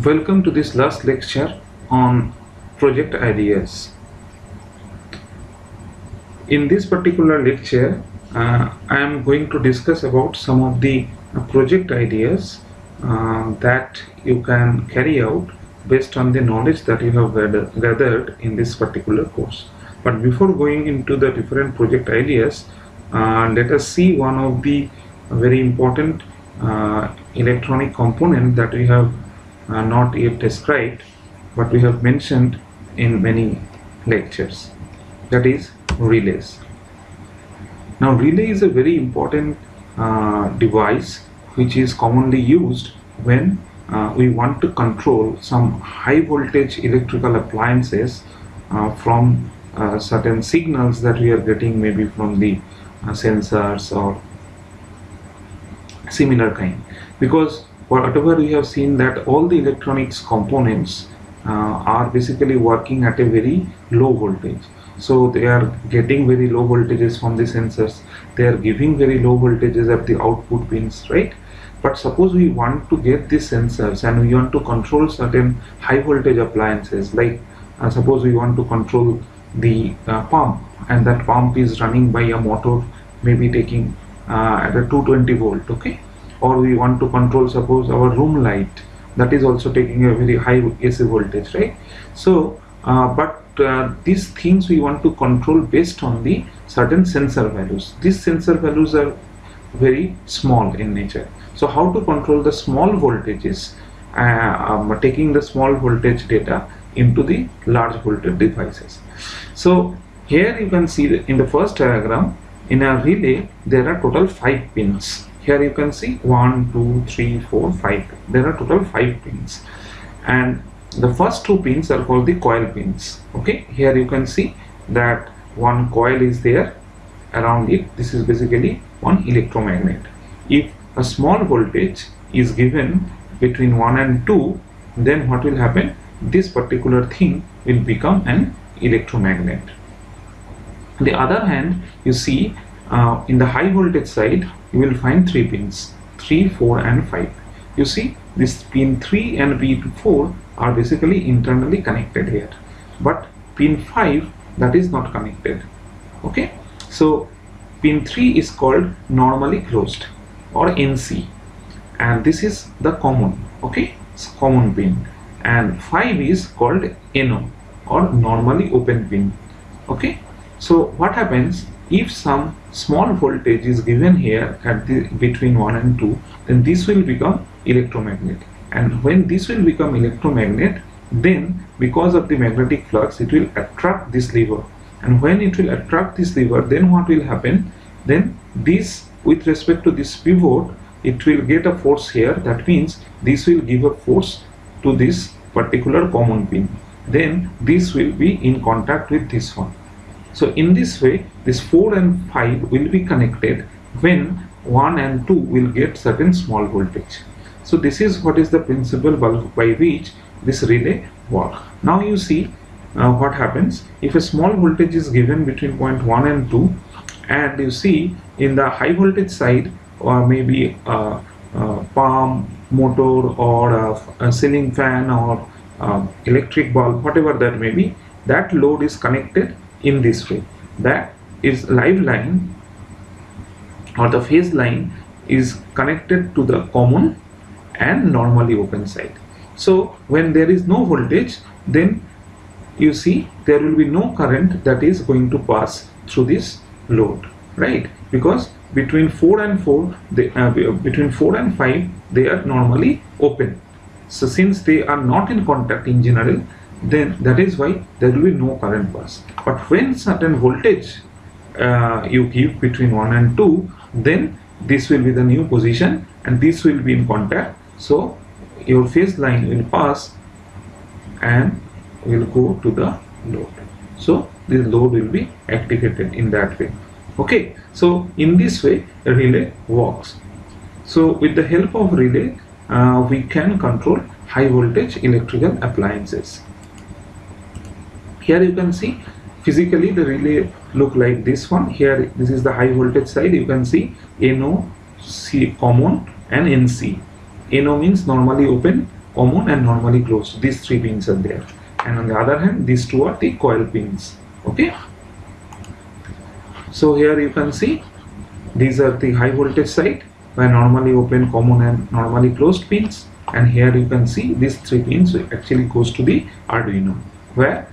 Welcome to this last lecture on project ideas. In this particular lecture, I am going to discuss about some of the project ideas that you can carry out based on the knowledge that you have gathered in this particular course. But before going into the different project ideas, let us see one of the very important electronic component that we have not yet described, but we have mentioned in many lectures, that is relays. Now relay is a very important device which is commonly used when we want to control some high voltage electrical appliances from certain signals that we are getting, maybe from the sensors or similar kind. Because whatever we have seen, that all the electronics components are basically working at a very low voltage. So they are getting very low voltages from the sensors, they are giving very low voltages at the output pins, right? But suppose we want to get these sensors and we want to control certain high voltage appliances, like suppose we want to control the pump, and that pump is running by a motor, maybe taking at a 220 volt, okay? Or we want to control, suppose, our room light, that is also taking a very high AC voltage, right? So these things we want to control based on the certain sensor values. These sensor values are very small in nature. So how to control the small voltages, taking the small voltage data into the large voltage devices. So here you can see that in the first diagram, in a relay there are total 5 pins. Here you can see 1, 2, 3, 4, 5. There are total 5 pins, and the first 2 pins are called the coil pins. Okay, here you can see that one coil is there around it. This is basically one electromagnet. If a small voltage is given between 1 and 2, then what will happen? This particular thing will become an electromagnet. On the other hand, you see in the high voltage side, you will find 3 pins, 3, 4 and 5. You see this pin 3 and pin 4 are basically internally connected here, but pin 5, that is not connected. Okay, so pin 3 is called normally closed, or NC, and this is the common, okay, it's common pin, and 5 is called NO, or normally open pin. Okay, so what happens if some small voltage is given here at the between 1 and 2, then this will become electromagnet, and when this will become electromagnet, then because of the magnetic flux it will attract this lever, and when it will attract this lever, then what will happen? Then this, with respect to this pivot, it will get a force here. That means this will give a force to this particular common pin, then this will be in contact with this one. So in this way, this 4 and 5 will be connected when 1 and 2 will get certain small voltage. So this is what is the principle by which this relay works. Now you see what happens if a small voltage is given between point 1 and 2, and you see in the high voltage side, or maybe a pump, motor, or a ceiling fan, or electric bulb, whatever that may be, that load is connected in this way. That is live line, or the phase line is connected to the common and normally open side. So when there is no voltage, then you see there will be no current that is going to pass through this load, right? Because between 4 and 4, between 4 and 5, they are normally open. So since they are not in contact in general, then that is why there will be no current pass. But when certain voltage you give between 1 and 2, then this will be the new position and this will be in contact. So your phase line will pass and will go to the load. So this load will be activated in that way. Okay, so in this way a relay works. So with the help of relay, we can control high voltage electrical appliances. Here you can see physically the relay look like this one. Here this is the high voltage side. You can see NO, C common, and NC. NO means normally open, common and normally closed. These three pins are there, and on the other hand these two are the coil pins. Okay, so here you can see these are the high voltage side where normally open, common and normally closed pins, and here you can see these three pins actually goes to the Arduino, where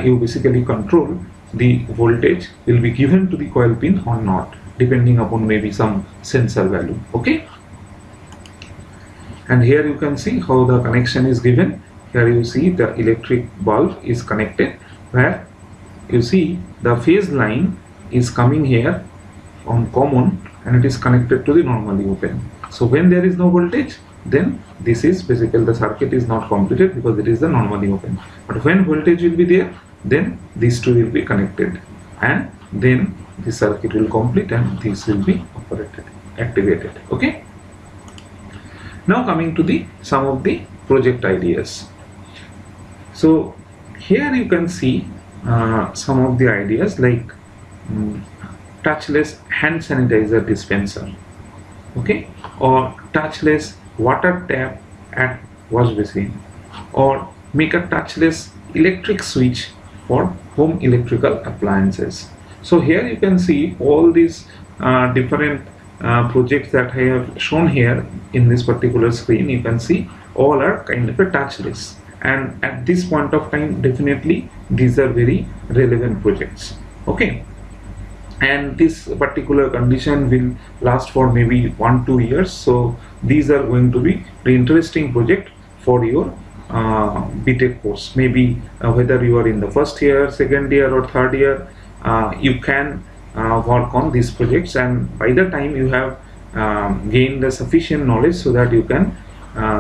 you basically control the voltage will be given to the coil pin or not, depending upon maybe some sensor value. Okay, and here you can see how the connection is given. Here you see the electric bulb is connected, where you see the phase line is coming here on common and it is connected to the normally open. So when there is no voltage, then this is basically the circuit is not completed because it is the normally open. But when voltage will be there, then these two will be connected, and then the circuit will complete and this will be operated, activated. Okay, now coming to the some of the project ideas. So here you can see some of the ideas like touchless hand sanitizer dispenser, okay, or touchless water tap at wash basin, or make a touchless electric switch for home electrical appliances. So here you can see all these different projects that I have shown here in this particular screen. You can see all are kind of a touchless, and at this point of time definitely these are very relevant projects. Okay, and this particular condition will last for maybe 1-2 years, so these are going to be the interesting project for your BTech course. Maybe whether you are in the first year, second year or third year, you can work on these projects, and by the time you have gained the sufficient knowledge so that you can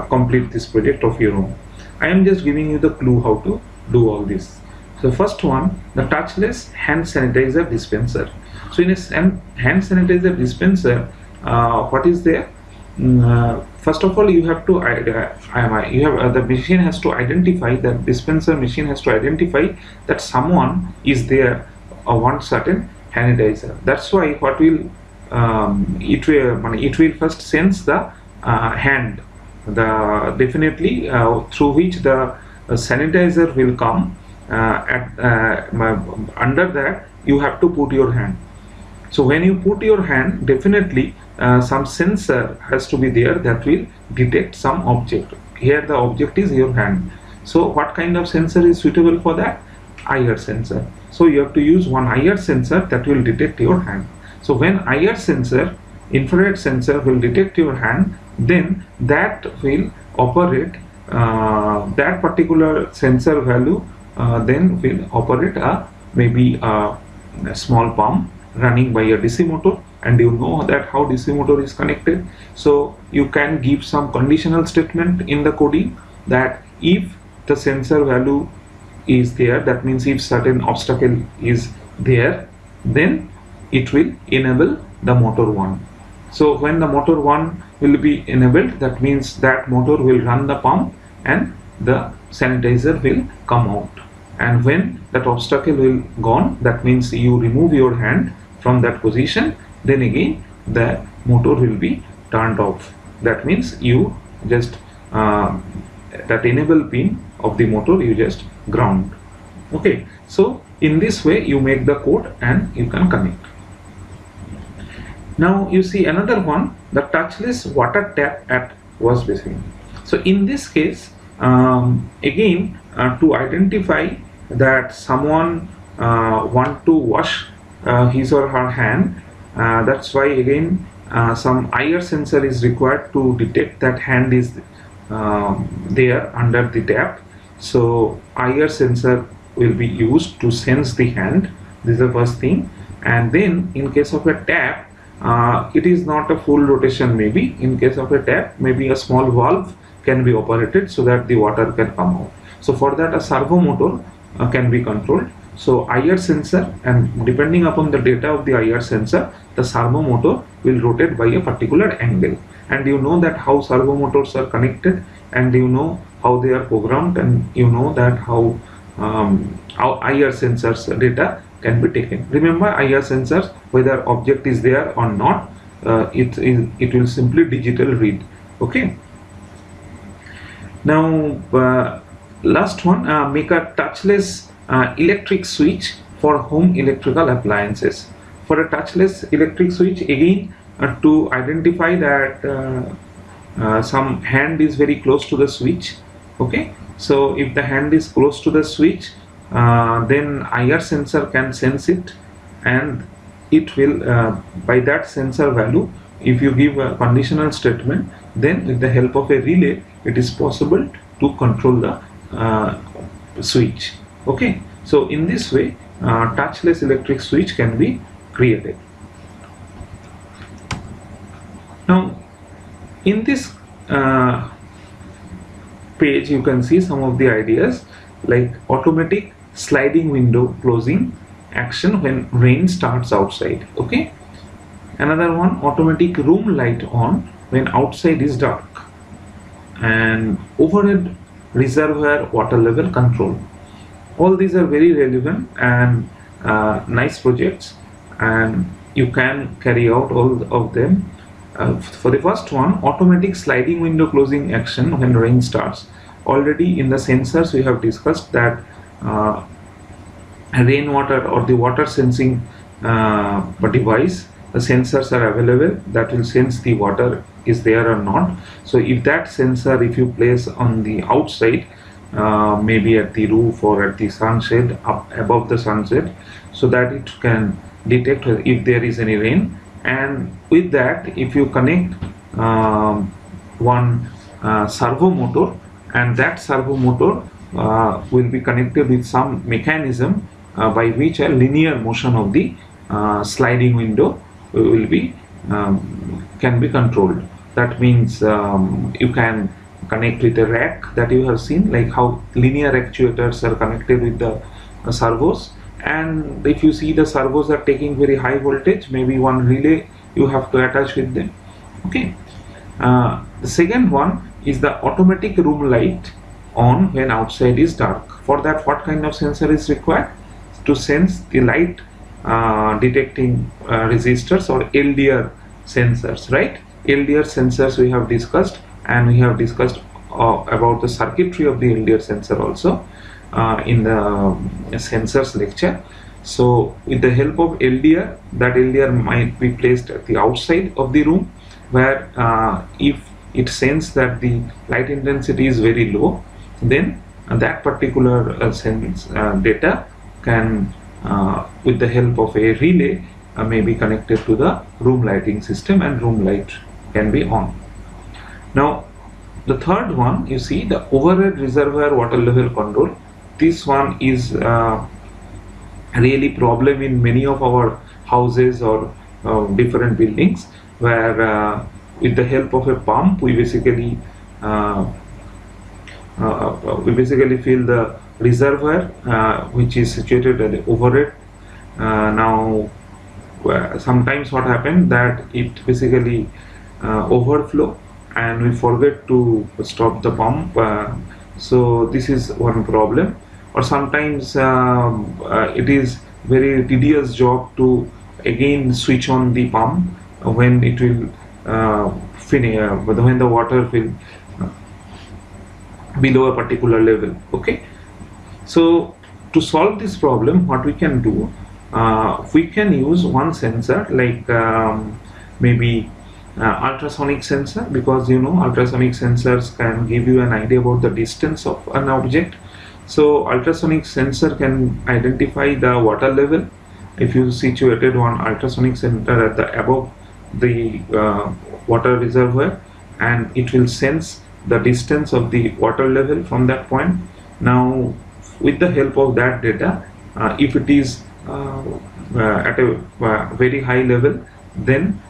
complete this project of your own. I am just giving you the clue how to do all this. So first one, the touchless hand sanitizer dispenser. So in a hand sanitizer dispenser, what is there? First of all, you have to the machine has to identify, that dispenser machine has to identify that someone is there one certain sanitizer. That's why what will it will first sense the hand, the definitely through which the sanitizer will come. Under that you have to put your hand. So when you put your hand, definitely some sensor has to be there that will detect some object. Here the object is your hand. So what kind of sensor is suitable for that? IR sensor. So you have to use one IR sensor that will detect your hand. So when IR sensor, infrared sensor will detect your hand, then that will operate that particular sensor value then will operate maybe a small pump running by a DC motor, and you know that how DC motor is connected. So you can give some conditional statement in the coding that if the sensor value is there, that means if certain obstacle is there, then it will enable the motor 1. So when the motor 1 will be enabled, that means that motor will run the pump and the sanitizer will come out. And when that obstacle will gone, that means you remove your hand from that position, then again the motor will be turned off. That means you just that enable pin of the motor you just ground. Okay, so in this way you make the code and you can connect. Now you see another one, the touchless water tap at wash basin. So in this case, again to identify that someone want to wash his or her hand, that's why again some IR sensor is required to detect that hand is there under the tap. So IR sensor will be used to sense the hand. This is the first thing. And then in case of a tap, it is not a full rotation. Maybe in case of a tap, maybe a small valve can be operated so that the water can come out. So for that a servo motor can be controlled. So IR sensor, and depending upon the data of the IR sensor, the servo motor will rotate by a particular angle. And you know that how servo motors are connected, and you know how they are programmed, and you know that how IR sensors data can be taken. Remember, IR sensors, whether object is there or not, it will simply digital read. Okay. Now last one, make a touchless electric switch for home electrical appliances. For a touchless electric switch, again to identify that some hand is very close to the switch. Okay, so if the hand is close to the switch, then IR sensor can sense it, and it will by that sensor value, if you give a conditional statement, then with the help of a relay it is possible to control the switch. Okay, so in this way touchless electric switch can be created. Now in this page you can see some of the ideas, like automatic sliding window closing action when rain starts outside. Okay, another one, automatic room light on when outside is dark, and overhead reservoir water level control. All these are very relevant and nice projects, and you can carry out all of them. For the first one, automatic sliding window closing action when rain starts. Already in the sensors we have discussed that rainwater or the water sensing device, the sensors are available that will sense the water is there or not. So if that sensor, if you place on the outside, maybe at the roof or at the sunshade, up above the sunshade, so that it can detect if there is any rain. And with that, if you connect one servo motor, and that servo motor will be connected with some mechanism by which a linear motion of the sliding window will be can be controlled. That means you can connect with a rack that you have seen, like how linear actuators are connected with the servos. And if you see the servos are taking very high voltage, maybe one relay you have to attach with them. Okay, the second one is the automatic room light on when outside is dark. For that, what kind of sensor is required? To sense the light detecting resistors or LDR sensors, right? LDR sensors we have discussed, and we have discussed about the circuitry of the LDR sensor also in the sensors lecture. So with the help of LDR, that LDR might be placed at the outside of the room, where if it senses that the light intensity is very low, then that particular sense data can with the help of a relay may be connected to the room lighting system, and room light can be on. Now the third one, you see, the overhead reservoir water level control. This one is really problem in many of our houses or different buildings, where with the help of a pump we basically fill the reservoir which is situated at the overhead. Now sometimes what happens that it basically overflow, and we forget to stop the pump. So this is one problem. Or sometimes it is very tedious job to again switch on the pump when it will finish, when the water will below a particular level. Okay, so to solve this problem, what we can do, we can use one sensor, like maybe ultrasonic sensor, because you know ultrasonic sensors can give you an idea about the distance of an object. So ultrasonic sensor can identify the water level. If you situated one ultrasonic sensor at the above the water reservoir, and it will sense the distance of the water level from that point. Now with the help of that data, if it is at a very high level, then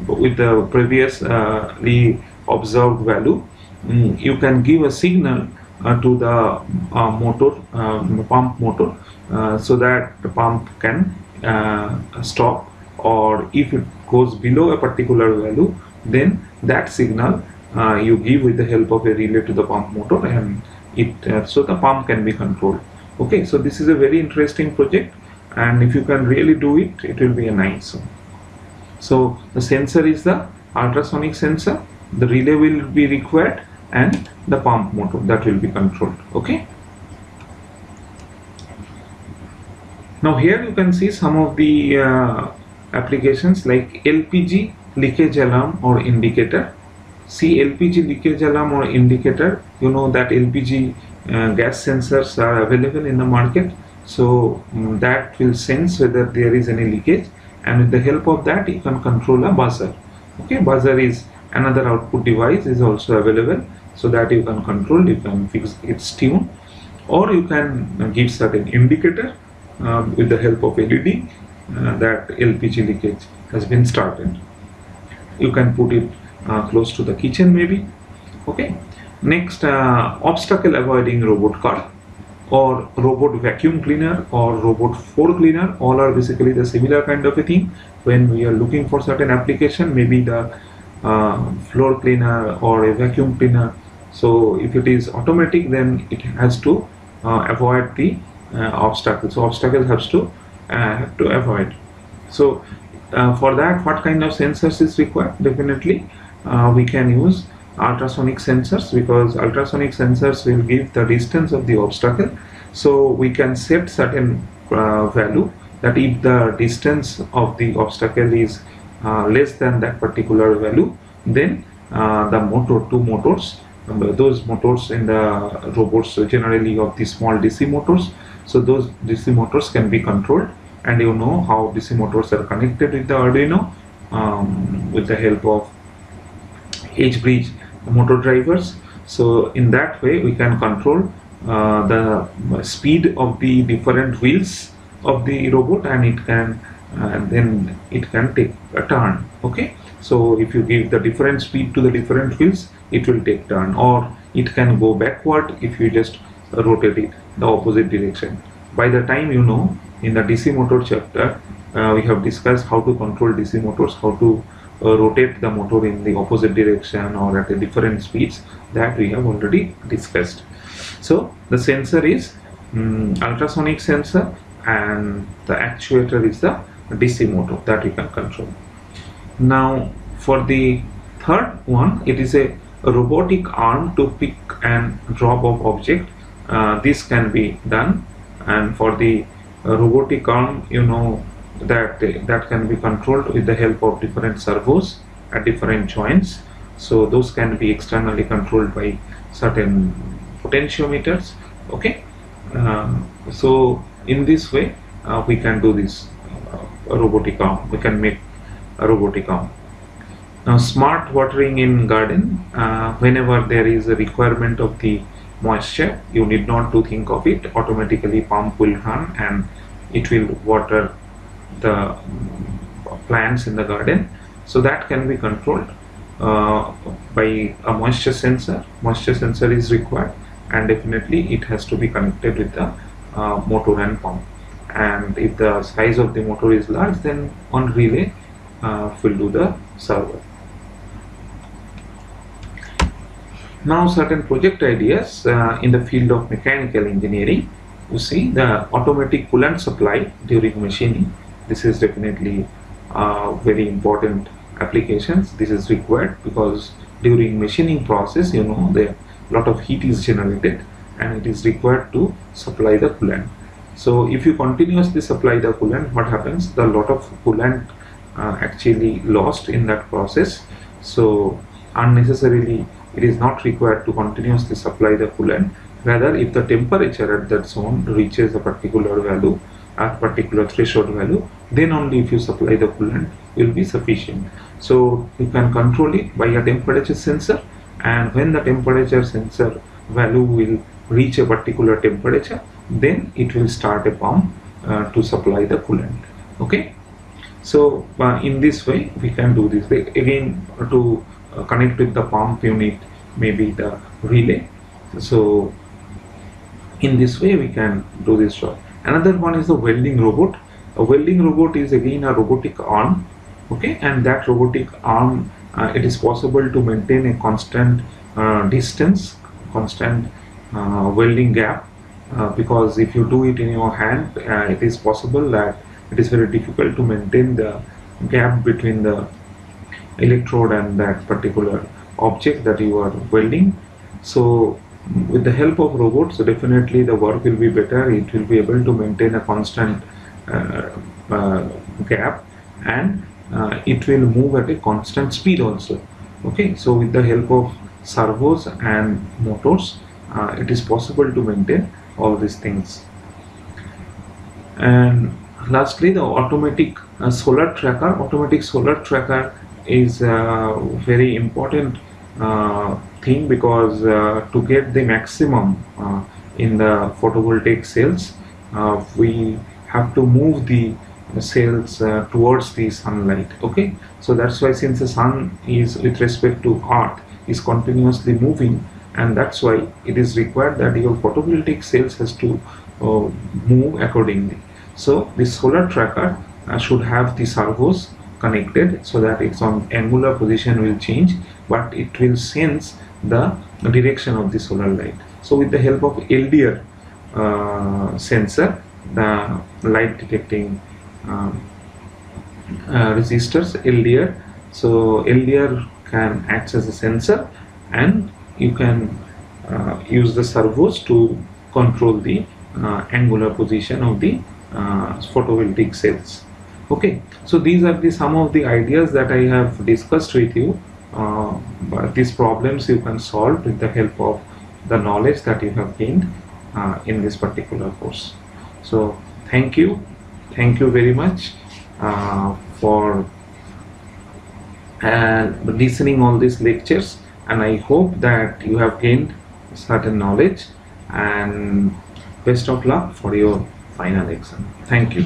with the previously observed value, you can give a signal to the pump motor, so that the pump can stop, or if it goes below a particular value, then that signal you give with the help of a relay to the pump motor, and it so the pump can be controlled. Okay, so this is a very interesting project, and if you can really do it, it will be a nice one. So the sensor is the ultrasonic sensor, the relay will be required, and the pump motor that will be controlled. Okay. Now here you can see some of the applications like LPG leakage alarm or indicator. See, LPG leakage alarm or indicator, you know that LPG gas sensors are available in the market. So that will sense whether there is any leakage, and with the help of that you can control a buzzer. Okay, buzzer is another output device, is also available, so that you can control, you can fix its tune, or you can give certain indicator with the help of LED that LPG leakage has been started. You can put it close to the kitchen maybe. Okay. Next, obstacle avoiding robot car or robot vacuum cleaner or robot floor cleaner, all are basically the similar kind of a thing. When we are looking for certain application, maybe the floor cleaner or a vacuum cleaner, so if it is automatic, then it has to avoid the obstacles. So obstacles have to avoid. So for that, what kind of sensors is required? Definitely we can use ultrasonic sensors, because ultrasonic sensors will give the distance of the obstacle. So we can set certain value, that if the distance of the obstacle is less than that particular value, then the two motors, those motors in the robots generally of the small DC motors, so those DC motors can be controlled, and you know how DC motors are connected with the Arduino with the help of H-bridge motor drivers. So in that way we can control the speed of the different wheels of the robot, and it can then it can take a turn. Okay, so if you give the different speed to the different wheels, it will take turn, or it can go backward if you just rotate it the opposite direction. By the time, you know, in the DC motor chapter we have discussed how to control DC motors, how to rotate the motor in the opposite direction or at a different speeds, that we have already discussed. So the sensor is ultrasonic sensor, and the actuator is the DC motor that we can control. Now for the third one, it is a robotic arm to pick and drop of object. This can be done, and for the robotic arm, you know, that can be controlled with the help of different servos at different joints. So those can be externally controlled by certain potentiometers. Okay, so in this way we can do this robotic arm, we can make a robotic arm. Now smart watering in garden, whenever there is a requirement of the moisture, you need not to think of it, automatically pump will run and it will water the plants in the garden. So that can be controlled by a moisture sensor. Moisture sensor is required, and definitely it has to be connected with the motor and pump. And if the size of the motor is large, then on relay will do the server. Now certain project ideas in the field of mechanical engineering. You see the automatic coolant supply during machining. This is definitely very important applications. This is required because during machining process, you know, a lot of heat is generated and it is required to supply the coolant. So if you continuously supply the coolant, what happens? The lot of coolant actually lost in that process. So unnecessarily it is not required to continuously supply the coolant. Rather, if the temperature at that zone reaches a particular value, a particular threshold value, then only if you supply the coolant will be sufficient. So you can control it by a temperature sensor, and when the temperature sensor value will reach a particular temperature, then it will start a pump to supply the coolant. Okay, so in this way we can do this. Again, to connect with the pump, you need maybe the relay. So in this way we can do this job. Another one is the welding robot. A welding robot is again a robotic arm. Okay, and that robotic arm, it is possible to maintain a constant distance, constant welding gap, because if you do it in your hand, it is possible that it is very difficult to maintain the gap between the electrode and that particular object that you are welding. So with the help of robots, definitely the work will be better. It will be able to maintain a constant uh, uh, gap, and it will move at a constant speed also. Okay, so with the help of servos and motors, it is possible to maintain all these things. And lastly, the automatic solar tracker. Automatic solar tracker is a very important thing, because to get the maximum in the photovoltaic cells, we have to move the cells towards the sunlight. Okay, so that's why, since the sun is, with respect to earth, is continuously moving, and that's why it is required that your photovoltaic cells has to move accordingly. So the solar tracker should have the servos connected, so that its on angular position will change, but it will sense the direction of the solar light. So with the help of LDR sensor, the light detecting um, resistors, LDR. So LDR can act as a sensor, and you can use the servos to control the angular position of the photovoltaic cells. Okay, so these are the some of the ideas that I have discussed with you. But these problems you can solve with the help of the knowledge that you have gained in this particular course. So thank you very much for listening all these lectures, and I hope that you have gained certain knowledge, and best of luck for your final exam. Thank you.